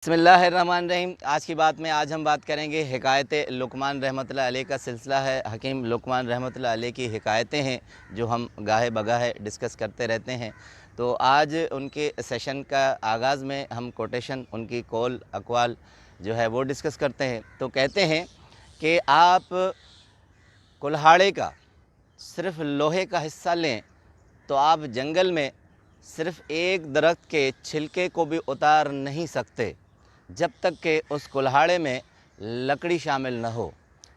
बिस्मिल्लाहिर्रहमानिर्रहीम। आज की बात में आज हम बात करेंगे हिकायत लुक़मान रहमतुल्लाह अलैह का सिलसिला है। हकीम लुक़मान रहमतुल्लाह अलैह की हिकायतें हैं जो हम गाहे बगाहे डिस्कस करते रहते हैं। तो आज उनके सेशन का आगाज़ में हम कोटेशन उनकी कौल अक़वाल जो है वो डिस्कस करते हैं। तो कहते हैं कि आप कुल्हाड़े का सिर्फ़ लोहे का हिस्सा लें तो आप जंगल में सिर्फ़ एक दरख्त के छिलके को भी उतार नहीं सकते जब तक कि उस कुल्हाड़े में लकड़ी शामिल न हो।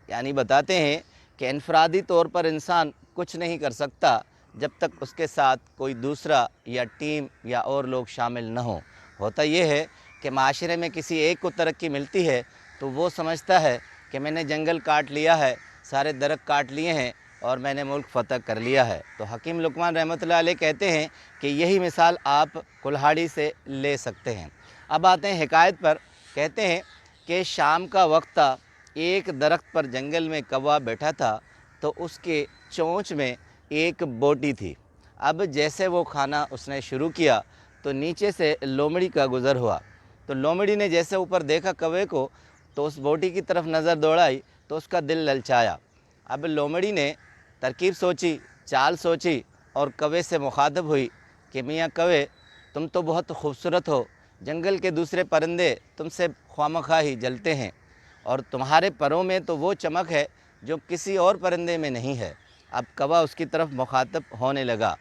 यानी बताते हैं कि इनफरादी तौर पर इंसान कुछ नहीं कर सकता जब तक उसके साथ कोई दूसरा या टीम या और लोग शामिल न हो। होता यह है कि माशरे में किसी एक को तरक्की मिलती है तो वो समझता है कि मैंने जंगल काट लिया है, सारे दरख्त काट लिए हैं और मैंने मुल्क फ़तह कर लिया है। तो हकीम लुक़मान रहमतुल्लाह अलैह कहते हैं कि यही मिसाल आप कुल्हाड़ी से ले सकते हैं। अब आते हैं हिकायत पर। कहते हैं कि शाम का वक्त था, एक दरख्त पर जंगल में कौवा बैठा था तो उसके चोंच में एक बोटी थी। अब जैसे वो खाना उसने शुरू किया तो नीचे से लोमड़ी का गुज़र हुआ। तो लोमड़ी ने जैसे ऊपर देखा कौवे को तो उस बोटी की तरफ नज़र दौड़ाई तो उसका दिल ललचाया। अब लोमड़ी ने तरकीब सोची, चाल सोची और कौवे से मुखातब हुई कि मियाँ कौवे, तुम तो बहुत खूबसूरत हो, जंगल के दूसरे परिंदे तुमसे ख्वामखा ही जलते हैं और तुम्हारे परों में तो वो चमक है जो किसी और परिंदे में नहीं है। अब कौवा उसकी तरफ मुखातब होने लगा,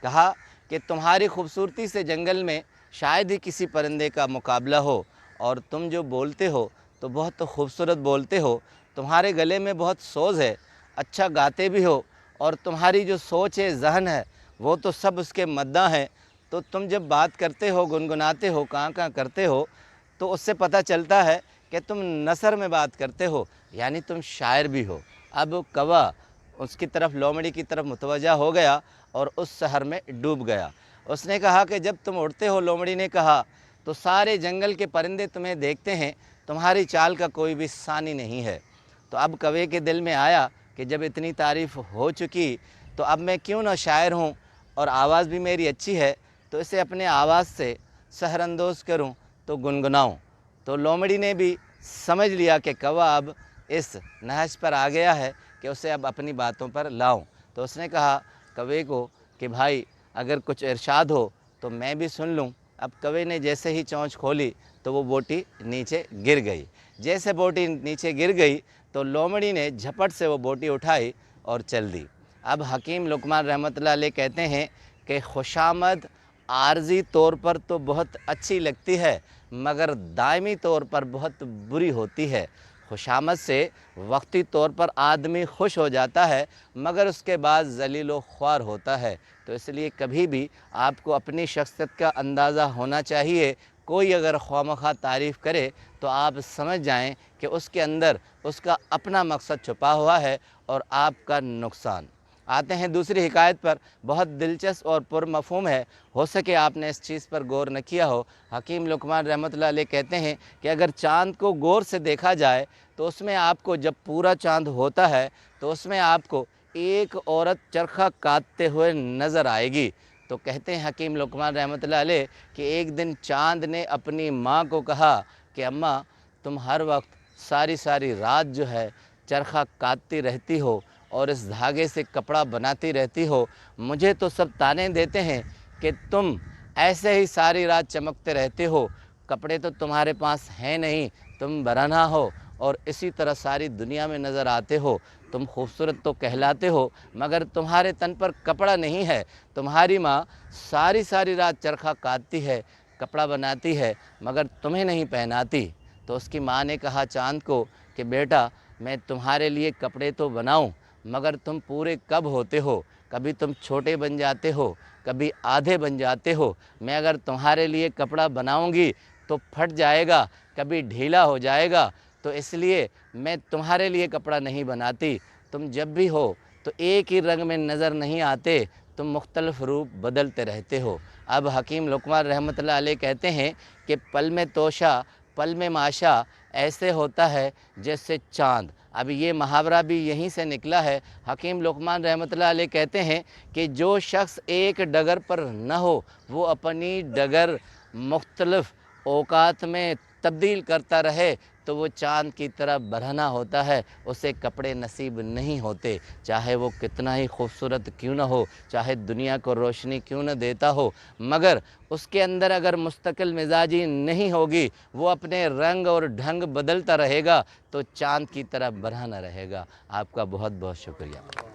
कहा कि तुम्हारी खूबसूरती से जंगल में शायद ही किसी परिंदे का मुकाबला हो और तुम जो बोलते हो तो बहुत खूबसूरत बोलते हो, तुम्हारे गले में बहुत सोज है, अच्छा गाते भी हो और तुम्हारी जो सोच है, जहन है, वो तो सब उसके मद्दा हैं। तो तुम जब बात करते हो, गुनगुनाते हो, कहाँ करते हो तो उससे पता चलता है कि तुम नसर में बात करते हो, यानी तुम शायर भी हो। अब कौवा उसकी तरफ, लोमड़ी की तरफ मुतवज्जा हो गया और उस शहर में डूब गया। उसने कहा कि जब तुम उड़ते हो, लोमड़ी ने कहा, तो सारे जंगल के परिंदे तुम्हें देखते हैं, तुम्हारी चाल का कोई भी सानी नहीं है। तो अब कौवे के दिल में आया कि जब इतनी तारीफ़ हो चुकी तो अब मैं क्यों ना शायर हूँ और आवाज़ भी मेरी अच्छी है तो इसे अपने आवाज़ से सहरअंदोज़ करूँ तो गुनगुनाऊँ। तो लोमड़ी ने भी समझ लिया कि कौवा अब इस नहज पर आ गया है कि उसे अब अपनी बातों पर लाऊं। तो उसने कहा कौवे को कि भाई अगर कुछ इरशाद हो तो मैं भी सुन लूं। अब कौवे ने जैसे ही चोंच खोली तो वो बोटी नीचे गिर गई। जैसे बोटी नीचे गिर गई तो लोमड़ी ने झपट से वो बोटी उठाई और चल दी। अब हकीम लुक़मान रहमतुल्लाह अलैह कहते हैं कि खुशामद आर्जी तौर पर तो बहुत अच्छी लगती है मगर दायमी तौर पर बहुत बुरी होती है। खुशामद से वक्ती तौर पर आदमी खुश हो जाता है मगर उसके बाद ज़लील व ख्वार होता है। तो इसलिए कभी भी आपको अपनी शख्सियत का अंदाज़ा होना चाहिए। कोई अगर ख्वामखा तारीफ़ करे तो आप समझ जाएं कि उसके अंदर उसका अपना मकसद छुपा हुआ है और आपका नुकसान। आते हैं दूसरी हिकायत पर। बहुत दिलचस्प और पुरमफ़हूम है, हो सके आपने इस चीज़ पर गौर न किया हो। हकीम लुक़मान रहमतुल्लाह अलैह कहते हैं कि अगर चाँद को गौर से देखा जाए तो उसमें आपको, जब पूरा चाँद होता है तो उसमें आपको एक औरत चरखा काटते हुए नज़र आएगी। तो कहते हैं हकीम लुक़मान रहमतुल्लाह अलैह कि एक दिन चाँद ने अपनी माँ को कहा कि अम्मा, तुम हर वक्त सारी सारी रात जो है चरखा काटती रहती हो और इस धागे से कपड़ा बनाती रहती हो। मुझे तो सब ताने देते हैं कि तुम ऐसे ही सारी रात चमकते रहते हो, कपड़े तो तुम्हारे पास हैं नहीं, तुम बरहना हो और इसी तरह सारी दुनिया में नज़र आते हो। तुम खूबसूरत तो कहलाते हो मगर तुम्हारे तन पर कपड़ा नहीं है। तुम्हारी माँ सारी सारी रात चरखा काटती है, कपड़ा बनाती है मगर तुम्हें नहीं पहनाती। तो उसकी माँ ने कहा चाँद को कि बेटा, मैं तुम्हारे लिए कपड़े तो बनाऊं मगर तुम पूरे कब होते हो? कभी तुम छोटे बन जाते हो, कभी आधे बन जाते हो। मैं अगर तुम्हारे लिए कपड़ा बनाऊंगी तो फट जाएगा, कभी ढीला हो जाएगा। तो इसलिए मैं तुम्हारे लिए कपड़ा नहीं बनाती। तुम जब भी हो तो एक ही रंग में नज़र नहीं आते, तुम मुख्तलिफ़ रूप बदलते रहते हो। अब हकीम लुक़मान रहमतुल्लाह अलैह कहते हैं कि पल में तोशा, पल में माशा ऐसे होता है जैसे चाँद। अब ये मुहावरा भी यहीं से निकला है। हकीम लुक़मान रहमतुल्लाह अलैह कहते हैं कि जो शख्स एक डगर पर न हो वो अपनी डगर मुख्तलिफ़ औकात में تبدیل کرتا رہے تو وہ چاند کی طرح برہنا ہوتا ہے، اسے کپڑے نصیب نہیں ہوتے، چاہے وہ کتنا ہی خوبصورت کیوں نہ ہو، چاہے دنیا کو روشنی کیوں نہ دیتا ہو، مگر اس کے اندر اگر مستقل مزاجی نہیں ہوگی، وہ اپنے رنگ اور ڈھنگ بدلتا رہے گا تو چاند کی طرح برہنا رہے گا۔ آپ کا بہت بہت شکریہ۔